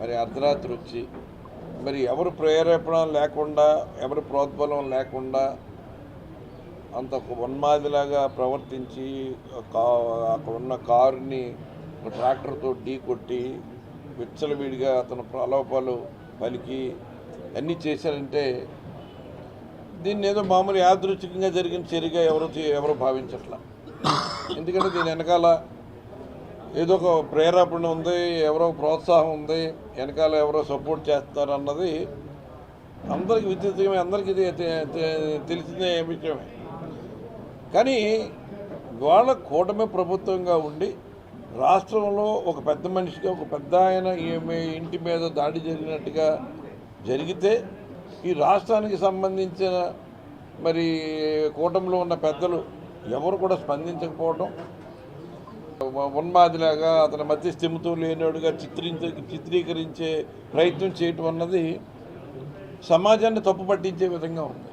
మరి అర్ధరాత్రి వచ్చి మరి ఎవరు ప్రేరేపణ లేకుండా ఎవరు ప్రోద్బలం లేకుండా అంత ఉన్మాదిలాగా ప్రవర్తించి అక్కడ ఉన్న కారుని ట్రాక్టర్తో ఢీ కొట్టి విచ్చలవిడిగా అతను ప్రలోభాలు పలికి అన్నీ చేశారంటే దీన్ని ఏదో మామూలు యాదృచ్ఛికంగా జరిగిన చర్యగా ఎవరు భావించట్లా. ఎందుకంటే దీని వెనకాల ఏదో ఒక ప్రేరేపణ ఉంది, ఎవరో ప్రోత్సాహం ఉంది, వెనకాల ఎవరో సపోర్ట్ చేస్తారు అన్నది అందరికీ విద్యుత్మే, అందరికీ తెలిసిన విషయమే. కానీ వాళ్ళ కూటమి ప్రభుత్వంగా ఉండి రాష్ట్రంలో ఒక పెద్ద మనిషిగా ఒక పెద్ద ఆయన ఇంటి మీద దాడి జరిగినట్టుగా జరిగితే ఈ రాష్ట్రానికి సంబంధించిన మరి కూటమిలో ఉన్న పెద్దలు ఎవరు కూడా స్పందించకపోవడం, ఉన్మాదిలాగా అతని మధ్య స్థిమితం లేనివాడుగా చిత్రీకరించే ప్రయత్నం చేయటం అన్నది సమాజాన్ని తప్పు పట్టించే విధంగా ఉంది.